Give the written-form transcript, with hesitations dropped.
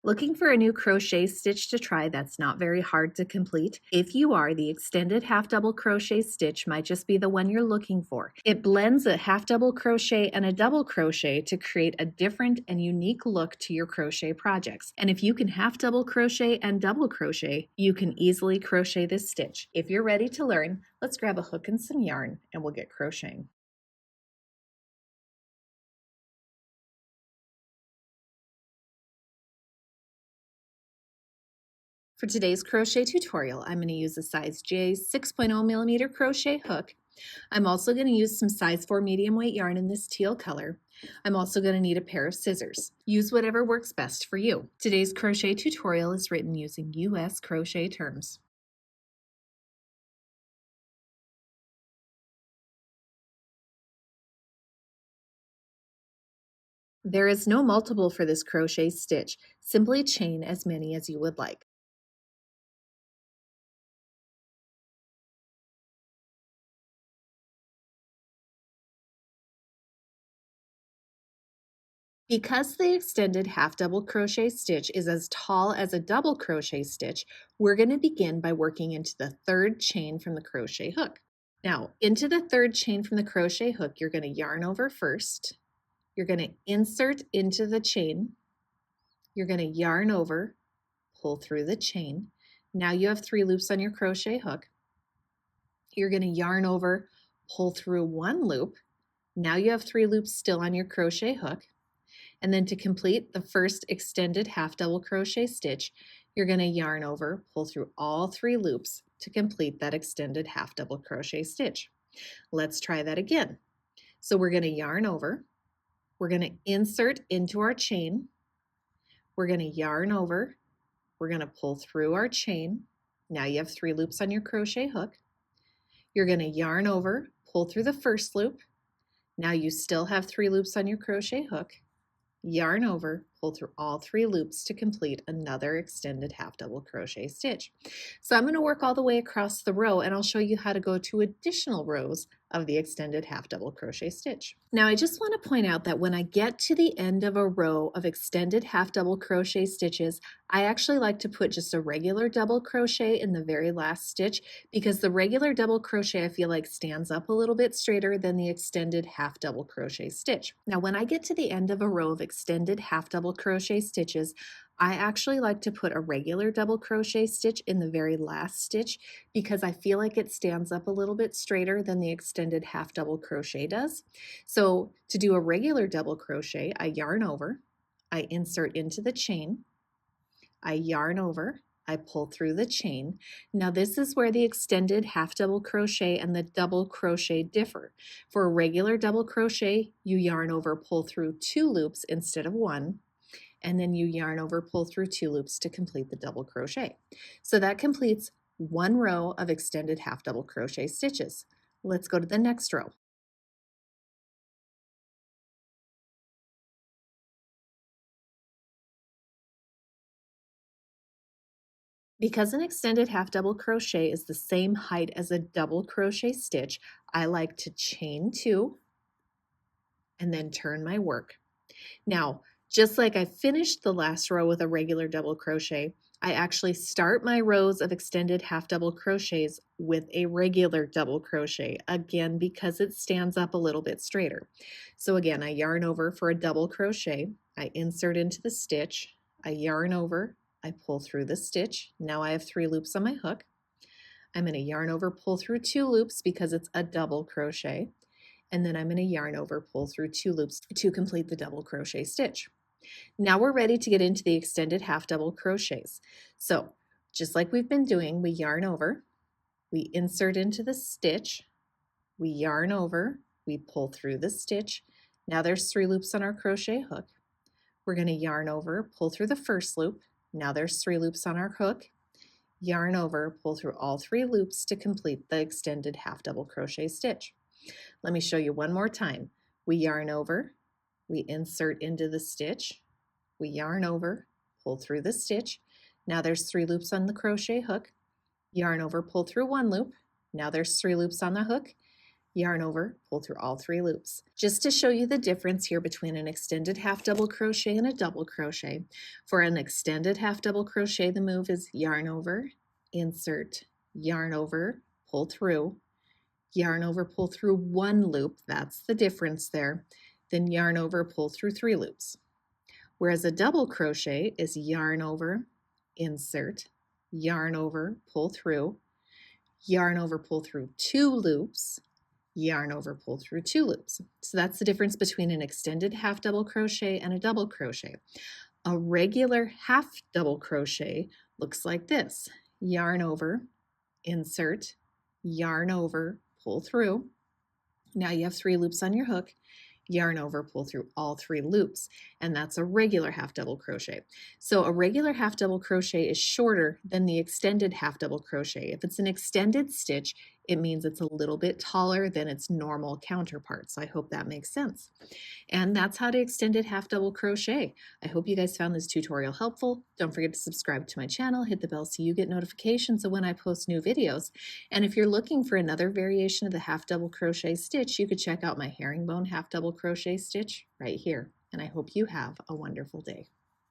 Looking for a new crochet stitch to try that's not very hard to complete? If you are, the extended half double crochet stitch might just be the one you're looking for. It blends a half double crochet and a double crochet to create a different and unique look to your crochet projects. And if you can half double crochet and double crochet, you can easily crochet this stitch. If you're ready to learn, let's grab a hook and some yarn and we'll get crocheting. For today's crochet tutorial, I'm going to use a size J 6.0 millimeter crochet hook. I'm also going to use some size 4 medium weight yarn in this teal color. I'm also going to need a pair of scissors. Use whatever works best for you. Today's crochet tutorial is written using US crochet terms. There is no multiple for this crochet stitch. Simply chain as many as you would like. Because the extended half double crochet stitch is as tall as a double crochet stitch, we're going to begin by working into the third chain from the crochet hook. Now, into the third chain from the crochet hook, you're going to yarn over first. You're going to insert into the chain. You're going to yarn over, pull through the chain. Now you have 3 loops on your crochet hook. You're going to yarn over, pull through 1 loop. Now you have 3 loops still on your crochet hook. And then to complete the first extended half double crochet stitch, you're going to yarn over, pull through all 3 loops to complete that extended half double crochet stitch. Let's try that again. So we're going to yarn over, we're going to insert into our chain, we're going to yarn over, we're going to pull through our chain. Now you have 3 loops on your crochet hook. You're going to yarn over, pull through the first loop. Now you still have 3 loops on your crochet hook. Yarn over, pull through all 3 loops to complete another extended half double crochet stitch. So I'm going to work all the way across the row and I'll show you how to go to additional rows of the extended half double crochet stitch. Now I just want to point out that when I get to the end of a row of extended half double crochet stitches, I actually like to put just a regular double crochet in the very last stitch because the regular double crochet I feel like stands up a little bit straighter than the extended half double crochet stitch. Now when I get to the end of a row of extended half double crochet stitches, I actually like to put a regular double crochet stitch in the very last stitch because I feel like it stands up a little bit straighter than the extended half double crochet does. So to do a regular double crochet, I yarn over, I insert into the chain, I yarn over, I pull through the chain. Now this is where the extended half double crochet and the double crochet differ. For a regular double crochet, you yarn over, pull through 2 loops instead of 1, and then you yarn over, pull through 2 loops to complete the double crochet. So that completes 1 row of extended half double crochet stitches. Let's go to the next row. Because an extended half double crochet is the same height as a double crochet stitch, I like to chain 2 and then turn my work. Now, just like I finished the last row with a regular double crochet, I actually start my rows of extended half double crochets with a regular double crochet, again because it stands up a little bit straighter. So again, I yarn over for a double crochet, I insert into the stitch, I yarn over, I pull through the stitch. Now I have 3 loops on my hook. I'm going to yarn over, pull through 2 loops because it's a double crochet, and then I'm going to yarn over, pull through 2 loops to complete the double crochet stitch. Now we're ready to get into the extended half double crochets. So just like we've been doing, we yarn over, we insert into the stitch, we yarn over, we pull through the stitch. Now there's 3 loops on our crochet hook. We're going to yarn over, pull through the first loop. Now there's 3 loops on our hook. Yarn over, pull through all 3 loops to complete the extended half double crochet stitch. Let me show you one more time. We yarn over, we insert into the stitch, we yarn over, pull through the stitch. Now there's 3 loops on the crochet hook. Yarn over, pull through 1 loop. Now there's 3 loops on the hook. yarn over, pull through all 3 loops. Just to show you the difference here between an extended half double crochet and a double crochet. For an extended half double crochet, the move is yarn over, insert, yarn over, pull through, yarn over, pull through 1 loop, that's the difference there, then yarn over, pull through 3 loops. Whereas a double crochet is yarn over, insert, yarn over, pull through, yarn over, pull through 2 loops, yarn over, pull through 2 loops. So that's the difference between an extended half double crochet and a double crochet. A regular half double crochet looks like this: yarn over, insert, yarn over, pull through. Now you have 3 loops on your hook, yarn over, pull through all 3 loops, and that's a regular half double crochet. So a regular half double crochet is shorter than the extended half double crochet. If it's an extended stitch, it means it's a little bit taller than its normal counterpart. So I hope that makes sense. And that's how to extended half double crochet. I hope you guys found this tutorial helpful. Don't forget to subscribe to my channel, hit the bell so you get notifications of when I post new videos. And if you're looking for another variation of the half double crochet stitch, you could check out my herringbone half double crochet stitch right here. And I hope you have a wonderful day.